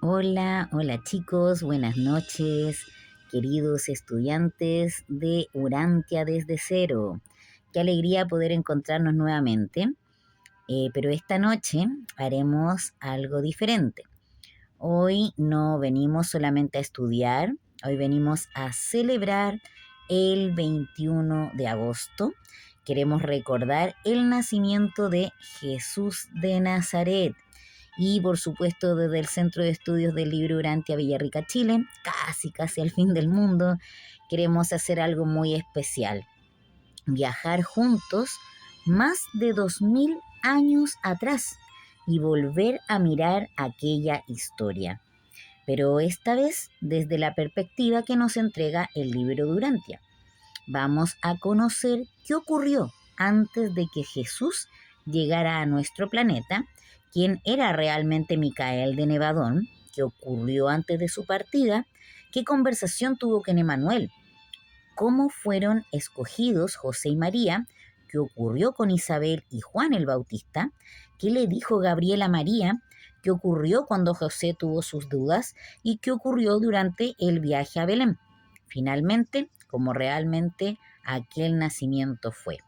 Hola, hola chicos, buenas noches, queridos estudiantes de Urantia desde cero. Qué alegría poder encontrarnos nuevamente, pero esta noche haremos algo diferente. Hoy no venimos solamente a estudiar, hoy venimos a celebrar el 21 de agosto. Queremos recordar el nacimiento de Jesús de Nazaret. Y por supuesto desde el Centro de Estudios del Libro Urantia Villarrica, Chile, casi al fin del mundo, queremos hacer algo muy especial. Viajar juntos más de 2000 años atrás y volver a mirar aquella historia. Pero esta vez desde la perspectiva que nos entrega el libro de Urantia. Vamos a conocer qué ocurrió antes de que Jesús llegara a nuestro planeta, quién era realmente Micael de Nevadón, qué ocurrió antes de su partida, qué conversación tuvo con Emanuel, cómo fueron escogidos José y María, qué ocurrió con Isabel y Juan el Bautista, qué le dijo Gabriel a María, qué ocurrió cuando José tuvo sus dudas y qué ocurrió durante el viaje a Belén. Finalmente, como realmente aquel nacimiento fue.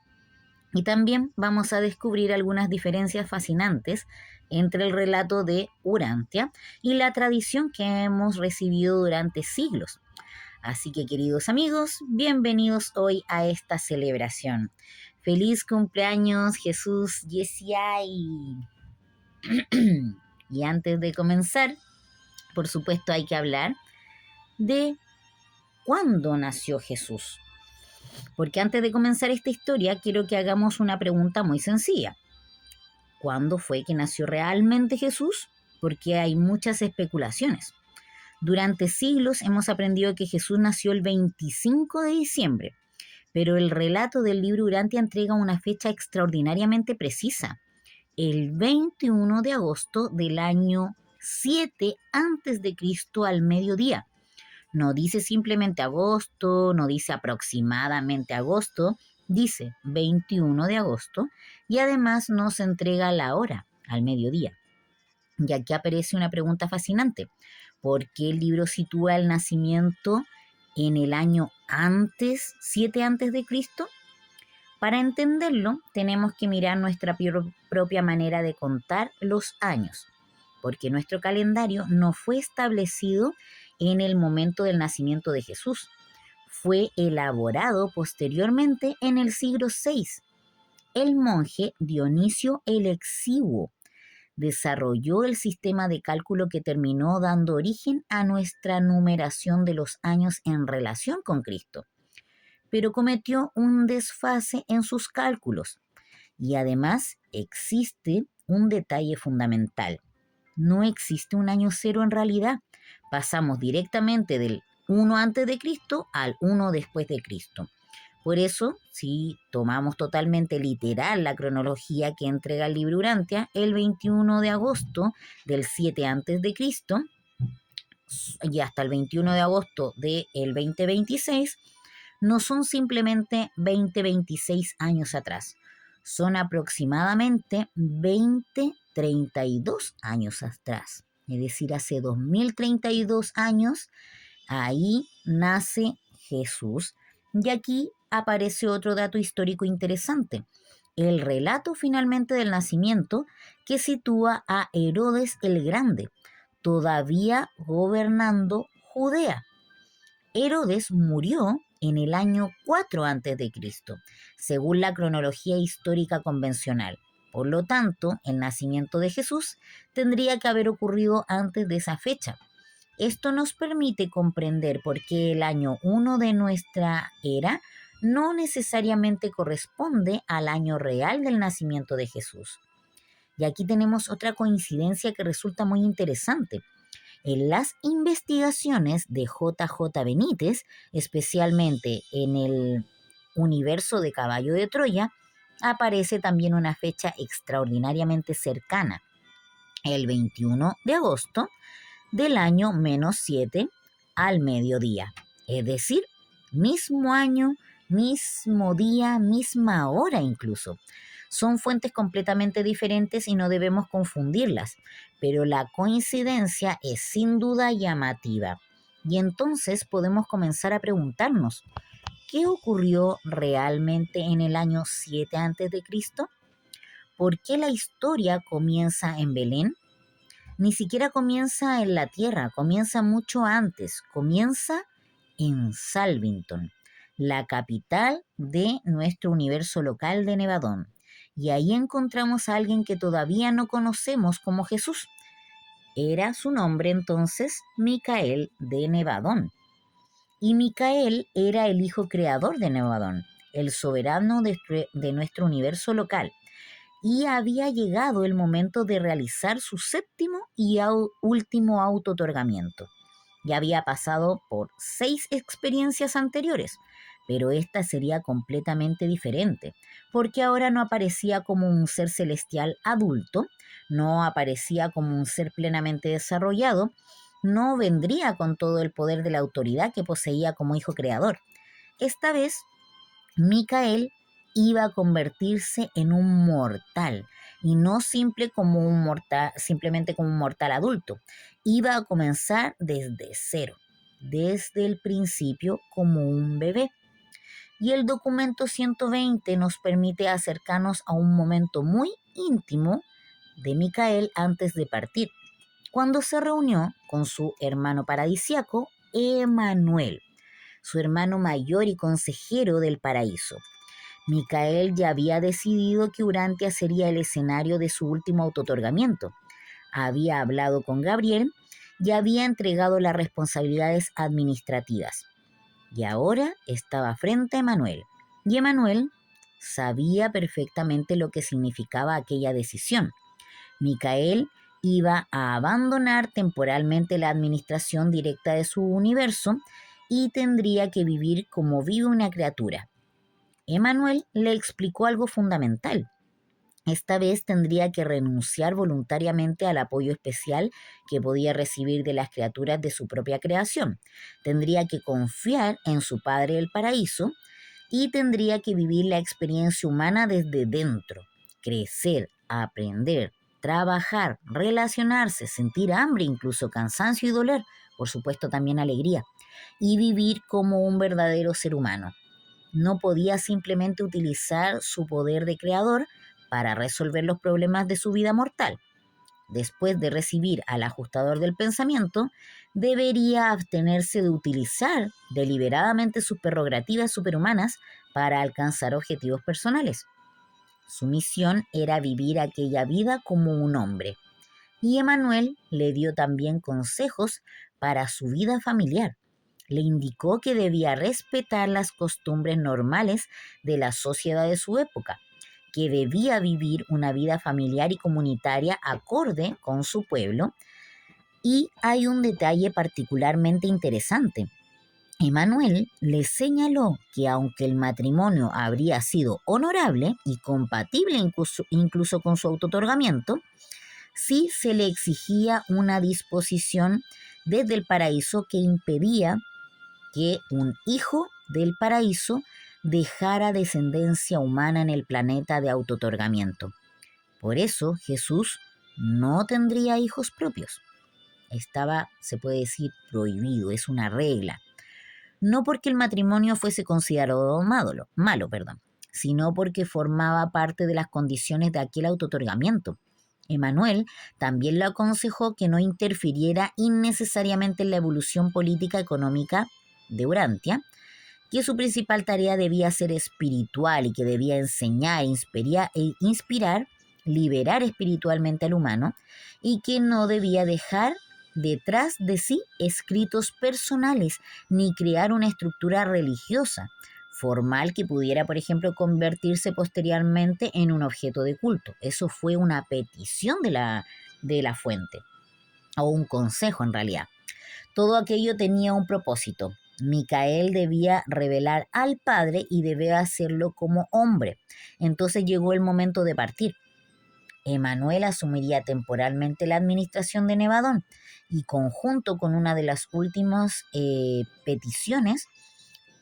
Y también vamos a descubrir algunas diferencias fascinantes entre el relato de Urantia y la tradición que hemos recibido durante siglos. Así que, queridos amigos, bienvenidos hoy a esta celebración. Feliz cumpleaños, Jesús Yesiay. Y antes de comenzar, por supuesto, hay que hablar de cuándo nació Jesús. Porque antes de comenzar esta historia, quiero que hagamos una pregunta muy sencilla. ¿Cuándo fue que nació realmente Jesús? Porque hay muchas especulaciones. Durante siglos hemos aprendido que Jesús nació el 25 de diciembre, pero el relato del libro Urantia entrega una fecha extraordinariamente precisa, el 21 de agosto del año 7 antes de Cristo al mediodía. No dice simplemente agosto, no dice aproximadamente agosto, dice 21 de agosto y además nos entrega la hora, al mediodía. Y aquí aparece una pregunta fascinante. ¿Por qué el libro sitúa el nacimiento en el año antes, 7 antes de Cristo? Para entenderlo, tenemos que mirar nuestra propia manera de contar los años, porque nuestro calendario no fue establecido en el momento del nacimiento de Jesús. Fue elaborado posteriormente en el siglo VI. El monje Dionisio el Exiguo desarrolló el sistema de cálculo que terminó dando origen a nuestra numeración de los años en relación con Cristo, pero cometió un desfase en sus cálculos. Y además existe un detalle fundamental. No existe un año cero en realidad. Pasamos directamente del 1 antes de Cristo al 1 después de Cristo. Por eso, si tomamos totalmente literal la cronología que entrega el libro Urantia, el 21 de agosto del 7 antes de Cristo y hasta el 21 de agosto del 2026, no son simplemente 20-26 años atrás, son aproximadamente 20-32 años atrás. Es decir, hace 2032 años, ahí nace Jesús. Y aquí aparece otro dato histórico interesante. El relato finalmente del nacimiento que sitúa a Herodes el Grande, todavía gobernando Judea. Herodes murió en el año 4 antes de Cristo, según la cronología histórica convencional. Por lo tanto, el nacimiento de Jesús tendría que haber ocurrido antes de esa fecha. Esto nos permite comprender por qué el año 1 de nuestra era no necesariamente corresponde al año real del nacimiento de Jesús. Y aquí tenemos otra coincidencia que resulta muy interesante. En las investigaciones de J.J. Benítez, especialmente en el universo de Caballo de Troya, aparece también una fecha extraordinariamente cercana, el 21 de agosto del año -7 al mediodía. Es decir, mismo año, mismo día, misma hora incluso. Son fuentes completamente diferentes y no debemos confundirlas, pero la coincidencia es sin duda llamativa. Y entonces podemos comenzar a preguntarnos, ¿qué ocurrió realmente en el año 7 antes de Cristo? ¿Por qué la historia comienza en Belén? Ni siquiera comienza en la tierra, comienza mucho antes, comienza en Salvington, la capital de nuestro universo local de Nevadón. Y ahí encontramos a alguien que todavía no conocemos como Jesús. Era su nombre entonces Micael de Nevadón. Y Micael era el hijo creador de Nevadón, el soberano de nuestro universo local. Y había llegado el momento de realizar su séptimo y último auto-otorgamiento. Ya había pasado por 6 experiencias anteriores, pero esta sería completamente diferente, porque ahora no aparecía como un ser celestial adulto, no aparecía como un ser plenamente desarrollado, no vendría con todo el poder de la autoridad que poseía como hijo creador. Esta vez Micael iba a convertirse en un mortal, y no simplemente como un mortal adulto. Iba a comenzar desde cero, desde el principio como un bebé. Y el documento 120 nos permite acercarnos a un momento muy íntimo de Micael antes de partir, cuando se reunió con su hermano paradisiaco, Emanuel, su hermano mayor y consejero del paraíso. Micael ya había decidido que Urantia sería el escenario de su último autotorgamiento. Había hablado con Gabriel y había entregado las responsabilidades administrativas. Y ahora estaba frente a Emanuel. Y Emanuel sabía perfectamente lo que significaba aquella decisión. Micael iba a abandonar temporalmente la administración directa de su universo y tendría que vivir como vive una criatura. Emanuel le explicó algo fundamental. Esta vez tendría que renunciar voluntariamente al apoyo especial que podía recibir de las criaturas de su propia creación. Tendría que confiar en su Padre del Paraíso y tendría que vivir la experiencia humana desde dentro, crecer, aprender, trabajar, relacionarse, sentir hambre, incluso cansancio y dolor, por supuesto también alegría, y vivir como un verdadero ser humano. No podía simplemente utilizar su poder de creador para resolver los problemas de su vida mortal. Después de recibir al ajustador del pensamiento, debería abstenerse de utilizar deliberadamente sus prerrogativas superhumanas para alcanzar objetivos personales. Su misión era vivir aquella vida como un hombre. Y Emanuel le dio también consejos para su vida familiar. Le indicó que debía respetar las costumbres normales de la sociedad de su época, que debía vivir una vida familiar y comunitaria acorde con su pueblo. Y hay un detalle particularmente interesante. Emanuel le señaló que aunque el matrimonio habría sido honorable y compatible incluso con su autotorgamiento, sí se le exigía una disposición desde el paraíso que impedía que un hijo del paraíso dejara descendencia humana en el planeta de autotorgamiento. Por eso Jesús no tendría hijos propios. Estaba, se puede decir, prohibido, es una regla. No porque el matrimonio fuese considerado malo, sino porque formaba parte de las condiciones de aquel autotorgamiento. Emanuel también le aconsejó que no interfiriera innecesariamente en la evolución política económica de Urantia, que su principal tarea debía ser espiritual y que debía enseñar, inspirar, liberar espiritualmente al humano, y que no debía dejar detrás de sí escritos personales ni crear una estructura religiosa formal que pudiera, por ejemplo, convertirse posteriormente en un objeto de culto. Eso fue una petición de la fuente, o un consejo en realidad. Todo aquello tenía un propósito. Micael debía revelar al Padre y debía hacerlo como hombre. Entonces llegó el momento de partir. Emanuel asumiría temporalmente la administración de Nevadón y conjunto con una de las últimas peticiones,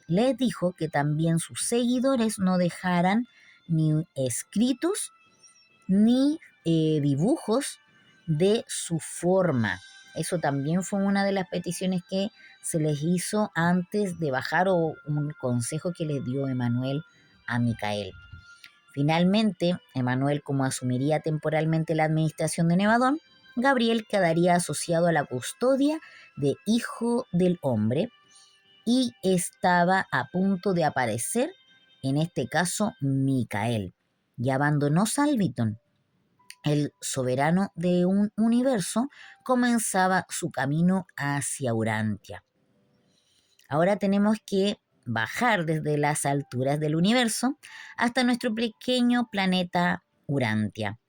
les dijo que también sus seguidores no dejaran ni escritos, ni dibujos de su forma. Eso también fue una de las peticiones que se les hizo antes de bajar, o un consejo que les dio Emanuel a Micael. Finalmente, Emanuel, como asumiría temporalmente la administración de Nevadón, Gabriel quedaría asociado a la custodia de Hijo del Hombre, y estaba a punto de aparecer, en este caso, Micael, y abandonó Salviton. El soberano de un universo comenzaba su camino hacia Urantia. Ahora tenemos que bajar desde las alturas del universo hasta nuestro pequeño planeta Urantia.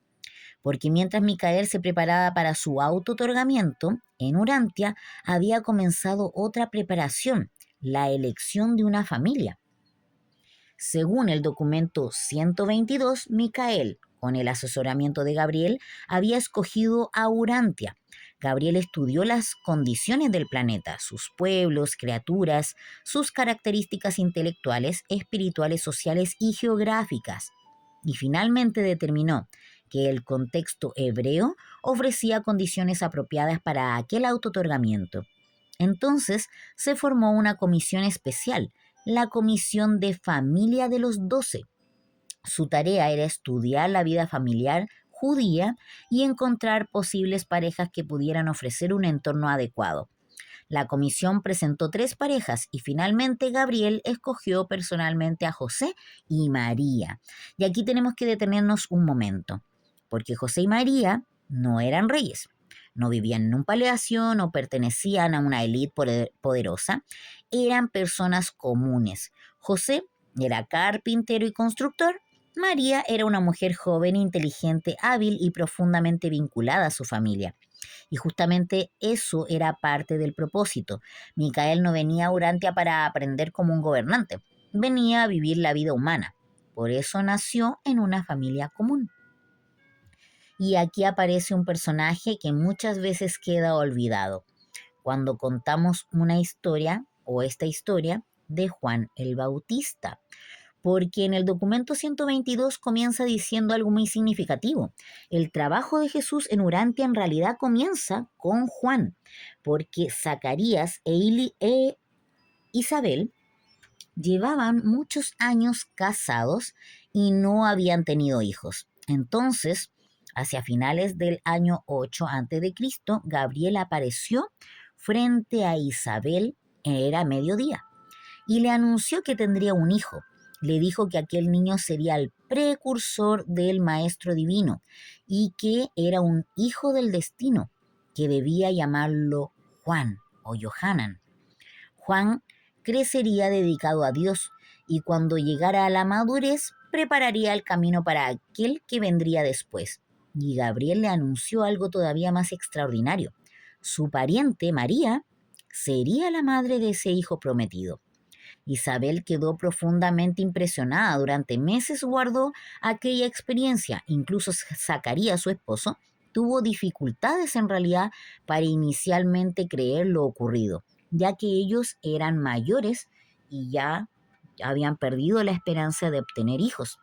Porque mientras Micael se preparaba para su auto-otorgamiento, en Urantia había comenzado otra preparación, la elección de una familia. Según el documento 122, Micael, con el asesoramiento de Gabriel, había escogido a Urantia. Gabriel estudió las condiciones del planeta, sus pueblos, criaturas, sus características intelectuales, espirituales, sociales y geográficas. Y finalmente determinó que el contexto hebreo ofrecía condiciones apropiadas para aquel auto-otorgamiento. Entonces se formó una comisión especial, la Comisión de Familia de los 12. Su tarea era estudiar la vida familiar judía y encontrar posibles parejas que pudieran ofrecer un entorno adecuado. La comisión presentó 3 parejas y finalmente Gabriel escogió personalmente a José y María. Y aquí tenemos que detenernos un momento, porque José y María no eran reyes, no vivían en un palacio, no pertenecían a una élite poderosa, eran personas comunes. José era carpintero y constructor. María era una mujer joven, inteligente, hábil y profundamente vinculada a su familia. Y justamente eso era parte del propósito. Micael no venía a Urantia para aprender como un gobernante, venía a vivir la vida humana. Por eso nació en una familia común. Y aquí aparece un personaje que muchas veces queda olvidado cuando contamos una historia, o esta historia, de Juan el Bautista. Porque en el documento 122 comienza diciendo algo muy significativo. El trabajo de Jesús en Urantia en realidad comienza con Juan, porque Zacarías e Isabel llevaban muchos años casados y no habían tenido hijos. Entonces, hacia finales del año 8 a.C., Gabriel apareció frente a Isabel, era mediodía, y le anunció que tendría un hijo. Le dijo que aquel niño sería el precursor del Maestro Divino y que era un hijo del destino, que debía llamarlo Juan o Johanan. Juan crecería dedicado a Dios y cuando llegara a la madurez prepararía el camino para aquel que vendría después. Y Gabriel le anunció algo todavía más extraordinario. Su pariente, María, sería la madre de ese hijo prometido. Isabel quedó profundamente impresionada. Durante meses guardó aquella experiencia. Incluso Zacarías, su esposo, tuvo dificultades en realidad para inicialmente creer lo ocurrido, ya que ellos eran mayores y ya habían perdido la esperanza de obtener hijos.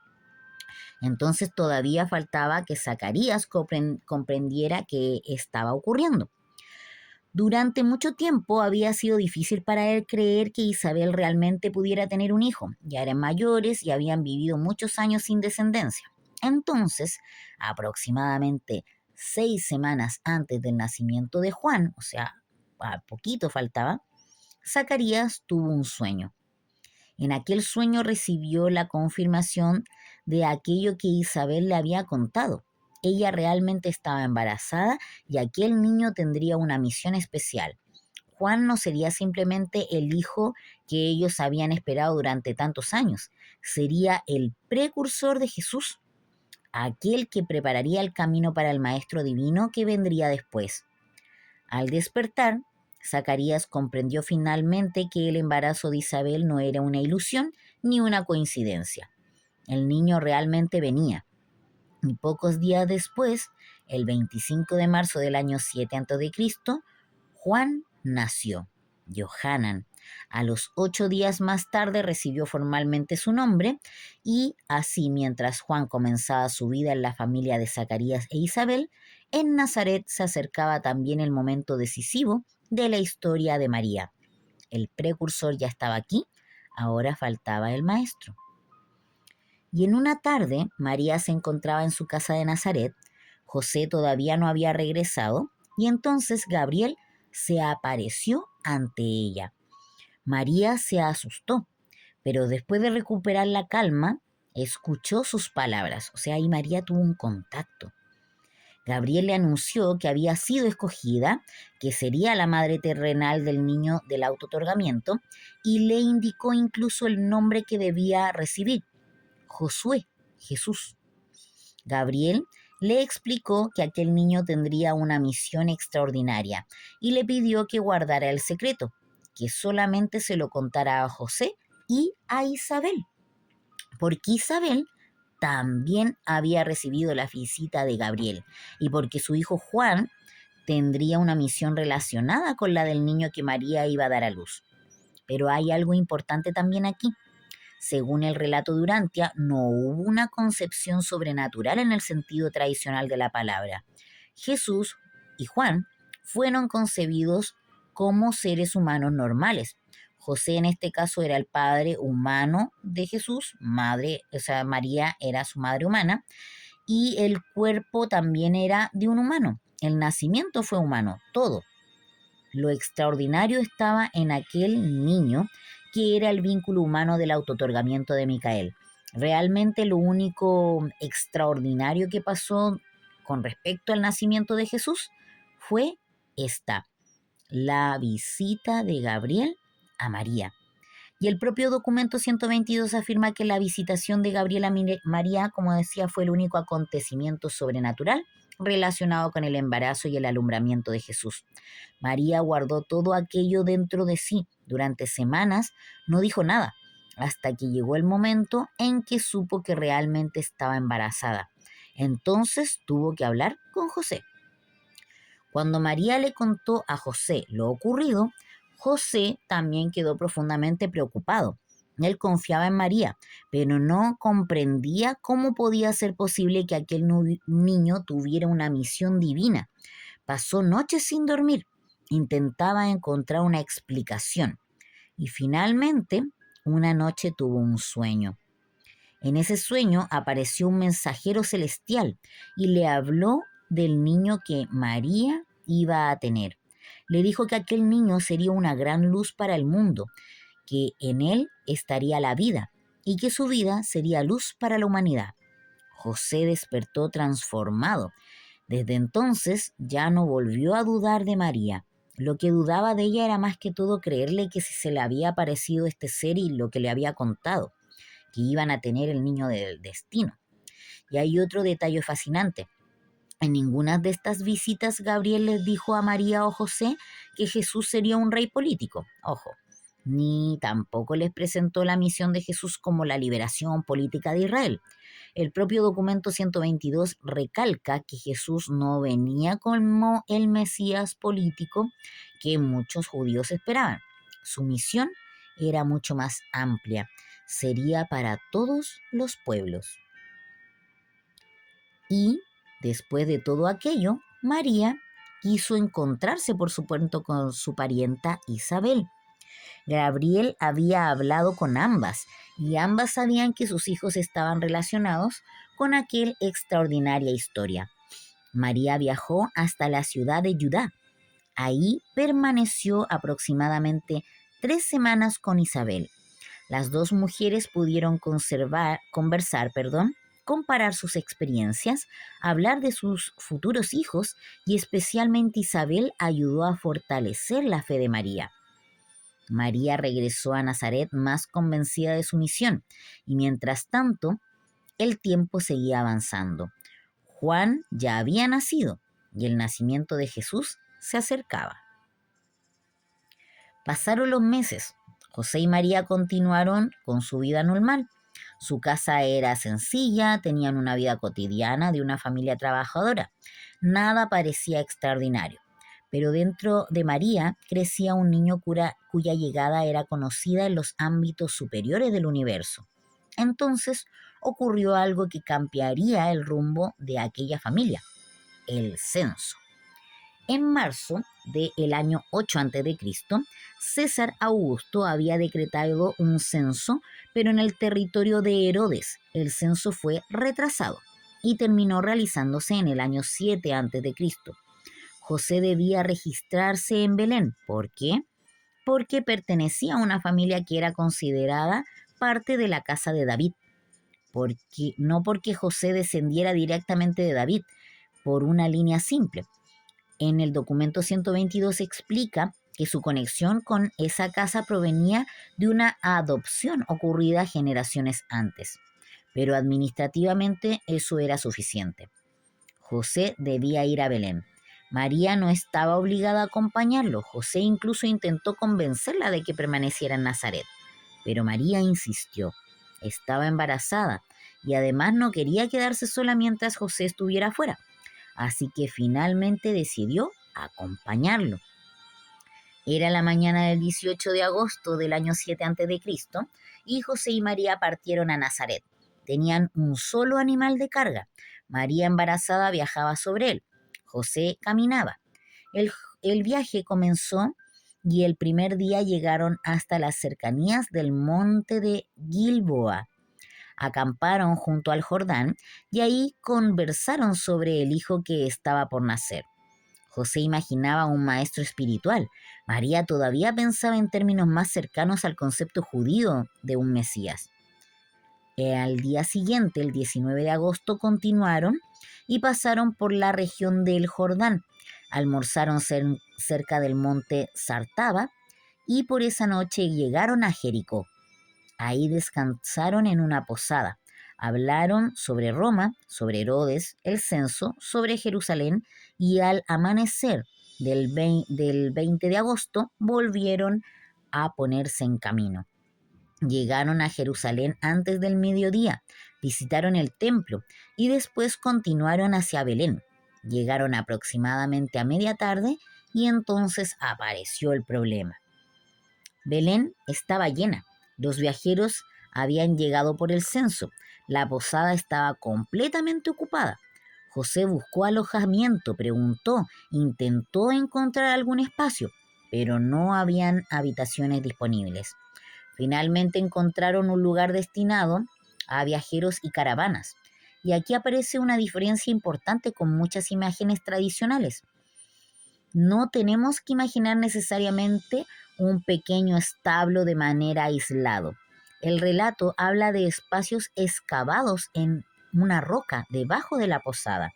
Entonces todavía faltaba que Zacarías comprendiera qué estaba ocurriendo. Durante mucho tiempo había sido difícil para él creer que Isabel realmente pudiera tener un hijo. Ya eran mayores y habían vivido muchos años sin descendencia. Entonces, aproximadamente 6 semanas antes del nacimiento de Juan, o sea, a poquito faltaba, Zacarías tuvo un sueño. En aquel sueño recibió la confirmación de aquello que Isabel le había contado. Ella realmente estaba embarazada y aquel niño tendría una misión especial. Juan no sería simplemente el hijo que ellos habían esperado durante tantos años, sería el precursor de Jesús, aquel que prepararía el camino para el Maestro Divino que vendría después. Al despertar, Zacarías comprendió finalmente que el embarazo de Isabel no era una ilusión ni una coincidencia. El niño realmente venía. Y pocos días después, el 25 de marzo del año 7 a.C., Juan nació, Johanan, A los 8 días más tarde recibió formalmente su nombre y así mientras Juan comenzaba su vida en la familia de Zacarías e Isabel, en Nazaret se acercaba también el momento decisivo de la historia de María. El precursor ya estaba aquí, ahora faltaba el maestro. Y en una tarde, María se encontraba en su casa de Nazaret, José todavía no había regresado, y entonces Gabriel se apareció ante ella. María se asustó, pero después de recuperar la calma, escuchó sus palabras, o sea, ahí María tuvo un contacto. Gabriel le anunció que había sido escogida, que sería la madre terrenal del niño del autootorgamiento, y le indicó incluso el nombre que debía recibir, Josué, Jesús. Gabriel le explicó que aquel niño tendría una misión extraordinaria y le pidió que guardara el secreto, que solamente se lo contara a José y a Isabel, porque Isabel también había recibido la visita de Gabriel y porque su hijo Juan tendría una misión relacionada con la del niño que María iba a dar a luz. Pero hay algo importante también aquí. Según el relato de Urantia, no hubo una concepción sobrenatural en el sentido tradicional de la palabra. Jesús y Juan fueron concebidos como seres humanos normales. José en este caso era el padre humano de Jesús, madre, o sea, María era su madre humana, y el cuerpo también era de un humano. El nacimiento fue humano, todo. Lo extraordinario estaba en aquel niño que era el vínculo humano del autootorgamiento de Micael. Realmente lo único extraordinario que pasó con respecto al nacimiento de Jesús fue la visita de Gabriel a María. Y el propio documento 122 afirma que la visitación de Gabriel a María, como decía, fue el único acontecimiento sobrenatural relacionado con el embarazo y el alumbramiento de Jesús. María guardó todo aquello dentro de sí. Durante semanas no dijo nada, hasta que llegó el momento en que supo que realmente estaba embarazada. Entonces tuvo que hablar con José. Cuando María le contó a José lo ocurrido, José también quedó profundamente preocupado. Él confiaba en María, pero no comprendía cómo podía ser posible que aquel niño tuviera una misión divina. Pasó noches sin dormir, intentaba encontrar una explicación y finalmente una noche tuvo un sueño. En ese sueño apareció un mensajero celestial y le habló del niño que María iba a tener. Le dijo que aquel niño sería una gran luz para el mundo, que en él estaría la vida y que su vida sería luz para la humanidad. José despertó transformado. Desde entonces ya no volvió a dudar de María. Lo que dudaba de ella era más que todo creerle que si se le había aparecido este ser y lo que le había contado, que iban a tener el niño del destino. Y hay otro detalle fascinante. En ninguna de estas visitas Gabriel les dijo a María o José que Jesús sería un rey político. Ojo, ni tampoco les presentó la misión de Jesús como la liberación política de Israel. El propio documento 122 recalca que Jesús no venía como el Mesías político que muchos judíos esperaban. Su misión era mucho más amplia. Sería para todos los pueblos. Y después de todo aquello, María quiso encontrarse, por supuesto, con su parienta Isabel. Gabriel había hablado con ambas y ambas sabían que sus hijos estaban relacionados con aquella extraordinaria historia. María viajó hasta la ciudad de Judá. Ahí permaneció aproximadamente 3 semanas con Isabel. Las dos mujeres pudieron conversar, comparar sus experiencias, hablar de sus futuros hijos y especialmente Isabel ayudó a fortalecer la fe de María. María regresó a Nazaret más convencida de su misión y mientras tanto el tiempo seguía avanzando. Juan ya había nacido y el nacimiento de Jesús se acercaba. Pasaron los meses. José y María continuaron con su vida normal. Su casa era sencilla, tenían una vida cotidiana de una familia trabajadora. Nada parecía extraordinario. Pero dentro de María crecía un niño cuya llegada era conocida en los ámbitos superiores del universo. Entonces ocurrió algo que cambiaría el rumbo de aquella familia: el censo. En marzo del año 8 a.C., César Augusto había decretado un censo, pero en el territorio de Herodes el censo fue retrasado y terminó realizándose en el año 7 a.C. José debía registrarse en Belén. ¿Por qué? Porque pertenecía a una familia que era considerada parte de la casa de David. No porque José descendiera directamente de David, por una línea simple. En el documento 122 explica que su conexión con esa casa provenía de una adopción ocurrida generaciones antes, pero administrativamente eso era suficiente. José debía ir a Belén. María no estaba obligada a acompañarlo. José incluso intentó convencerla de que permaneciera en Nazaret, pero María insistió. Estaba embarazada y además no quería quedarse sola mientras José estuviera afuera. Así que finalmente decidió acompañarlo. Era la mañana del 18 de agosto del año 7 a.C. y José y María partieron a Nazaret. Tenían un solo animal de carga. María embarazada viajaba sobre él. José caminaba. El viaje comenzó y el primer día llegaron hasta las cercanías del monte de Gilboa. Acamparon junto al Jordán y ahí conversaron sobre el hijo que estaba por nacer. José imaginaba un maestro espiritual. María todavía pensaba en términos más cercanos al concepto judío de un Mesías. Al día siguiente, el 19 de agosto, continuaron y pasaron por la región del Jordán. Almorzaron cerca del monte Sartaba y por esa noche llegaron a Jericó. Ahí descansaron en una posada. Hablaron sobre Roma, sobre Herodes, el censo, sobre Jerusalén y al amanecer del 20 de agosto volvieron a ponerse en camino. Llegaron a Jerusalén antes del mediodía, visitaron el templo y después continuaron hacia Belén. Llegaron aproximadamente a media tarde y entonces apareció el problema. Belén estaba llena. Los viajeros habían llegado por el censo. La posada estaba completamente ocupada. José buscó alojamiento, preguntó, intentó encontrar algún espacio, pero no habían habitaciones disponibles. Finalmente encontraron un lugar destinado a viajeros y caravanas. Y aquí aparece una diferencia importante con muchas imágenes tradicionales. No tenemos que imaginar necesariamente un pequeño establo de manera aislado. El relato habla de espacios excavados en una roca debajo de la posada.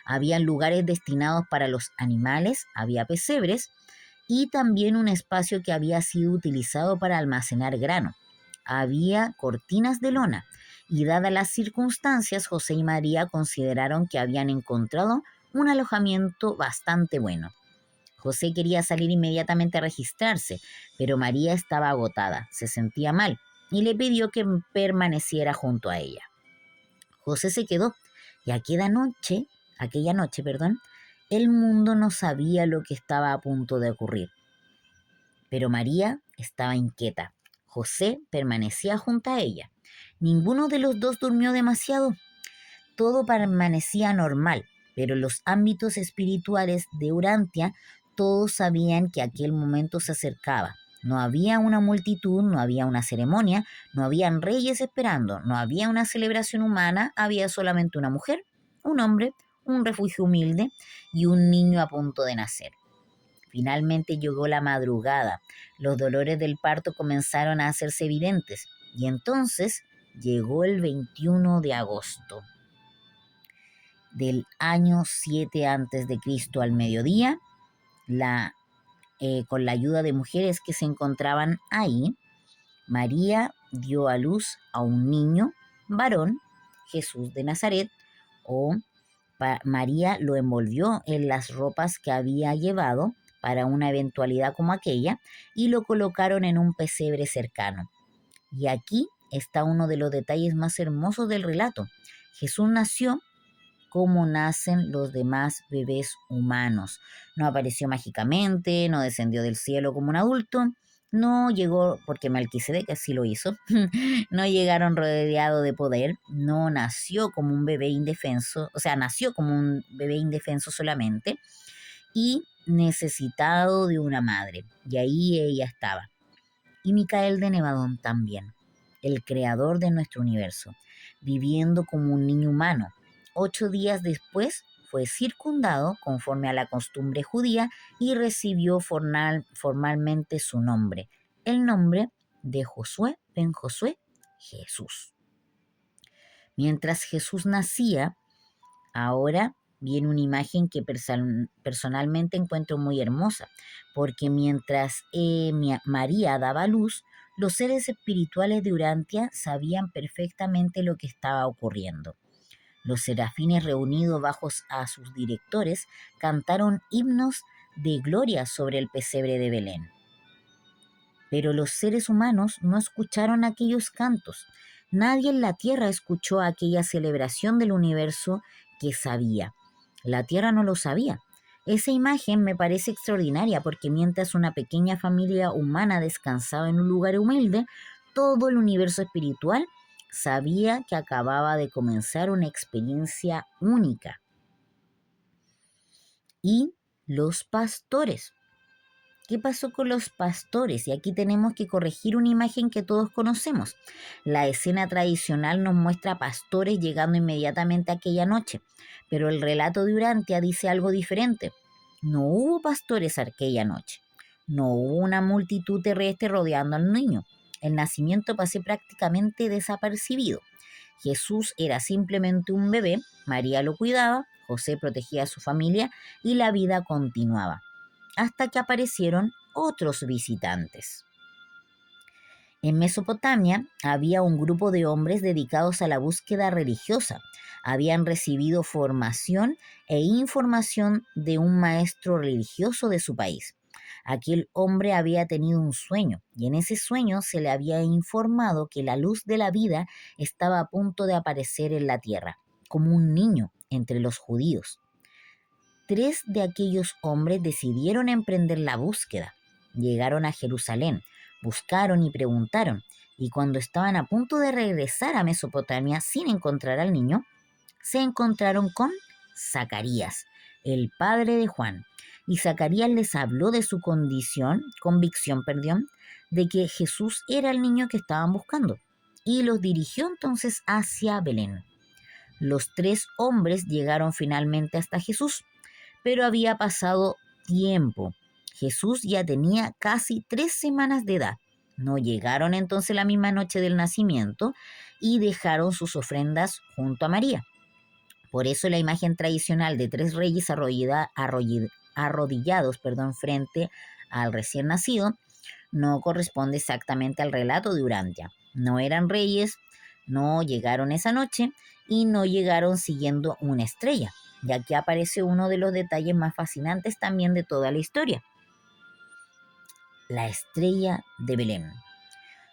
Habían lugares destinados para los animales, había pesebres y también un espacio que había sido utilizado para almacenar grano. Había cortinas de lona y dadas las circunstancias, José y María consideraron que habían encontrado un alojamiento bastante bueno. José quería salir inmediatamente a registrarse, pero María estaba agotada, se sentía mal y le pidió que permaneciera junto a ella. José se quedó y aquella noche, el mundo no sabía lo que estaba a punto de ocurrir. Pero María estaba inquieta. José permanecía junto a ella. Ninguno de los dos durmió demasiado. Todo permanecía normal, pero en los ámbitos espirituales de Urantia todos sabían que aquel momento se acercaba. No había una multitud, no había una ceremonia, no habían reyes esperando, no había una celebración humana, había solamente una mujer, un hombre, un refugio humilde y un niño a punto de nacer. Finalmente llegó la madrugada, los dolores del parto comenzaron a hacerse evidentes y entonces llegó el 21 de agosto del año 7 a.C. al mediodía, con la ayuda de mujeres que se encontraban ahí. María dio a luz a un niño varón, Jesús de Nazaret, María lo envolvió en las ropas que había llevado para una eventualidad como aquella y lo colocaron en un pesebre cercano. Y aquí está uno de los detalles más hermosos del relato. Jesús nació como nacen los demás bebés humanos. No apareció mágicamente, no descendió del cielo como un adulto, no llegó, porque Melquisedec así lo hizo, no llegaron rodeado de poder, no nació como un bebé indefenso, o sea, nació como un bebé indefenso solamente y necesitado de una madre. Y ahí ella estaba. Y Micael de Nevadón también, el creador de nuestro universo, viviendo como un niño humano. 8 días después fue circundado conforme a la costumbre judía y recibió formalmente su nombre, el nombre de Josué ben Josué, Jesús. Mientras Jesús nacía, ahora viene una imagen que personalmente encuentro muy hermosa, porque mientras María daba a luz, los seres espirituales de Urantia sabían perfectamente lo que estaba ocurriendo. Los serafines reunidos bajo a sus directores cantaron himnos de gloria sobre el pesebre de Belén. Pero los seres humanos no escucharon aquellos cantos. Nadie en la tierra escuchó aquella celebración del universo que sabía. La tierra no lo sabía. Esa imagen me parece extraordinaria porque mientras una pequeña familia humana descansaba en un lugar humilde, todo el universo espiritual sabía que acababa de comenzar una experiencia única. Y los pastores. ¿Qué pasó con los pastores? Y aquí tenemos que corregir una imagen que todos conocemos. La escena tradicional nos muestra pastores llegando inmediatamente aquella noche, pero el relato de Urantia dice algo diferente. No hubo pastores aquella noche. No hubo una multitud terrestre rodeando al niño. El nacimiento pasó prácticamente desapercibido. Jesús era simplemente un bebé, María lo cuidaba, José protegía a su familia y la vida continuaba hasta que aparecieron otros visitantes. En Mesopotamia había un grupo de hombres dedicados a la búsqueda religiosa. Habían recibido formación e información de un maestro religioso de su país. Aquel hombre había tenido un sueño y en ese sueño se le había informado que la luz de la vida estaba a punto de aparecer en la tierra, como un niño entre los judíos. 3 de aquellos hombres decidieron emprender la búsqueda. Llegaron a Jerusalén, buscaron y preguntaron, y cuando estaban a punto de regresar a Mesopotamia sin encontrar al niño, se encontraron con Zacarías, el padre de Juan. Y Zacarías les habló de su convicción, de que Jesús era el niño que estaban buscando, y los dirigió entonces hacia Belén. Los 3 hombres llegaron finalmente hasta Jesús, pero había pasado tiempo. Jesús ya tenía casi 3 semanas de edad. No llegaron entonces la misma noche del nacimiento y dejaron sus ofrendas junto a María. Por eso la imagen tradicional de 3 reyes arrodillados frente al recién nacido no corresponde exactamente al relato de Urantia. No eran reyes, no llegaron esa noche y no llegaron siguiendo una estrella. Y aquí aparece uno de los detalles más fascinantes también de toda la historia. La estrella de Belén.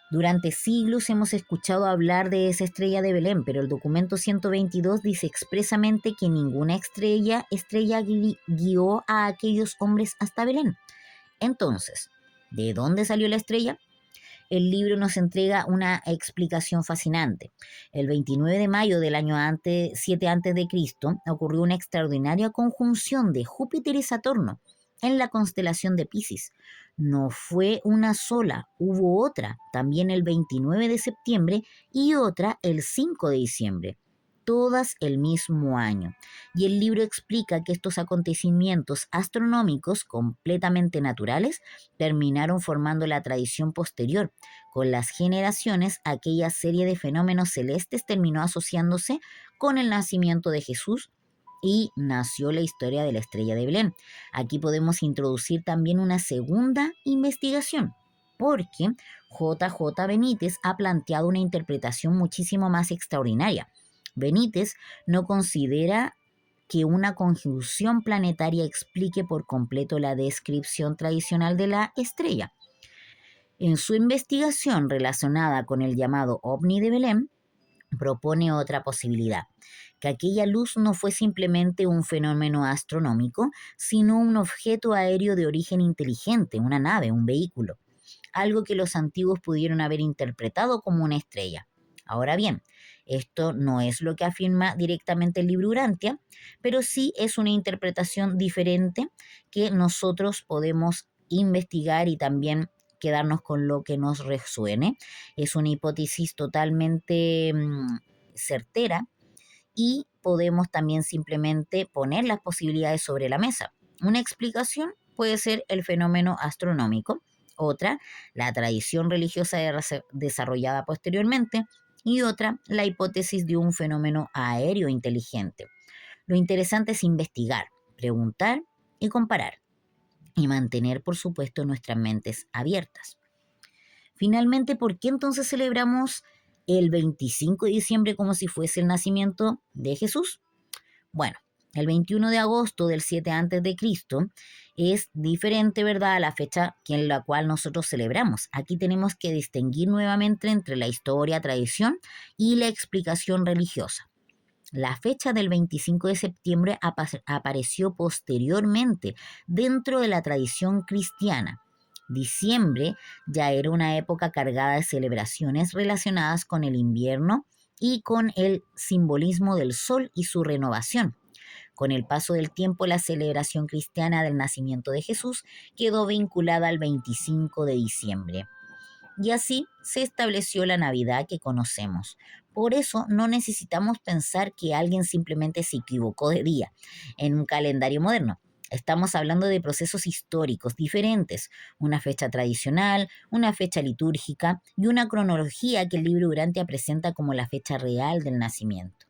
Durante siglos hemos escuchado hablar de esa estrella de Belén, pero el documento 122 dice expresamente que ninguna estrella guió a aquellos hombres hasta Belén. Entonces, ¿de dónde salió la estrella? El libro nos entrega una explicación fascinante. El 29 de mayo del año 7 a.C. ocurrió una extraordinaria conjunción de Júpiter y Saturno en la constelación de Piscis. No fue una sola, hubo otra también el 29 de septiembre y otra el 5 de diciembre, todas el mismo año. Y el libro explica que estos acontecimientos astronómicos completamente naturales terminaron formando la tradición posterior. Con las generaciones, aquella serie de fenómenos celestes terminó asociándose con el nacimiento de Jesús y nació la historia de la estrella de Belén. Aquí podemos introducir también una segunda investigación, porque J.J. Benítez ha planteado una interpretación muchísimo más extraordinaria. Benítez no considera que una conjunción planetaria explique por completo la descripción tradicional de la estrella. En su investigación relacionada con el llamado OVNI de Belén, propone otra posibilidad, que aquella luz no fue simplemente un fenómeno astronómico, sino un objeto aéreo de origen inteligente, una nave, un vehículo, algo que los antiguos pudieron haber interpretado como una estrella. Ahora bien, esto no es lo que afirma directamente el libro Urantia, pero sí es una interpretación diferente que nosotros podemos investigar y también quedarnos con lo que nos resuene. Es una hipótesis totalmente certera y podemos también simplemente poner las posibilidades sobre la mesa. Una explicación puede ser el fenómeno astronómico, otra, la tradición religiosa desarrollada posteriormente, y otra, la hipótesis de un fenómeno aéreo inteligente. Lo interesante es investigar, preguntar y comparar, y mantener, por supuesto, nuestras mentes abiertas. Finalmente, ¿por qué entonces celebramos el 25 de diciembre como si fuese el nacimiento de Jesús? Bueno, el 21 de agosto del 7 antes de Cristo es diferente, ¿verdad?, a la fecha en la cual nosotros celebramos. Aquí tenemos que distinguir nuevamente entre la historia, tradición y la explicación religiosa. La fecha del 25 de septiembre apareció posteriormente dentro de la tradición cristiana. Diciembre ya era una época cargada de celebraciones relacionadas con el invierno y con el simbolismo del sol y su renovación. Con el paso del tiempo, la celebración cristiana del nacimiento de Jesús quedó vinculada al 25 de diciembre. Y así se estableció la Navidad que conocemos. Por eso no necesitamos pensar que alguien simplemente se equivocó de día en un calendario moderno. Estamos hablando de procesos históricos diferentes, una fecha tradicional, una fecha litúrgica y una cronología que el libro Urantia presenta como la fecha real del nacimiento.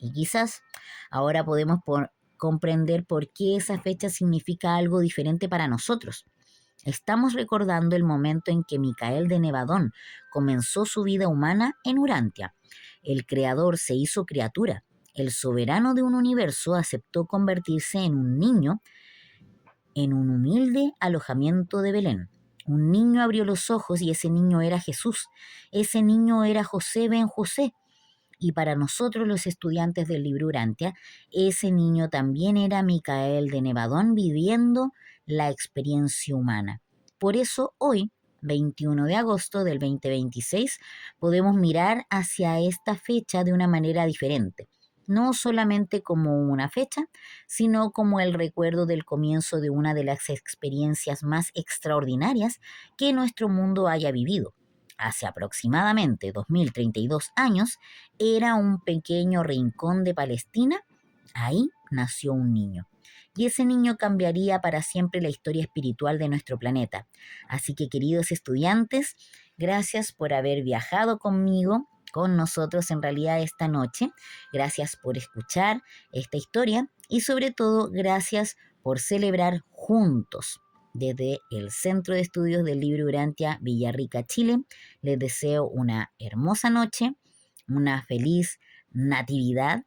Y quizás ahora podemos comprender por qué esa fecha significa algo diferente para nosotros. Estamos recordando el momento en que Micael de Nevadón comenzó su vida humana en Urantia. El creador se hizo criatura. El soberano de un universo aceptó convertirse en un niño en un humilde alojamiento de Belén. Un niño abrió los ojos y ese niño era Jesús. Ese niño era José ben José. Y para nosotros los estudiantes del libro Urantia, ese niño también era Micael de Nevadón viviendo la experiencia humana. Por eso hoy, 21 de agosto del 2026, podemos mirar hacia esta fecha de una manera diferente. No solamente como una fecha, sino como el recuerdo del comienzo de una de las experiencias más extraordinarias que nuestro mundo haya vivido. Hace aproximadamente 2032 años, era un pequeño rincón de Palestina. Ahí nació un niño. Y ese niño cambiaría para siempre la historia espiritual de nuestro planeta. Así que, queridos estudiantes, gracias por haber viajado conmigo, con nosotros en realidad esta noche. Gracias por escuchar esta historia y sobre todo gracias por celebrar juntos. Desde el Centro de Estudios del Libro Urantia, Villarrica, Chile, les deseo una hermosa noche, una feliz natividad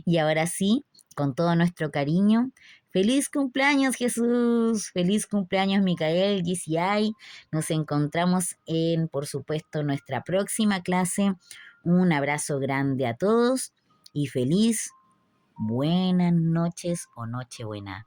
y ahora sí, con todo nuestro cariño, feliz cumpleaños Jesús, feliz cumpleaños Micael, GCI. Nos encontramos en, por supuesto, nuestra próxima clase. Un abrazo grande a todos y feliz buenas noches o nochebuena.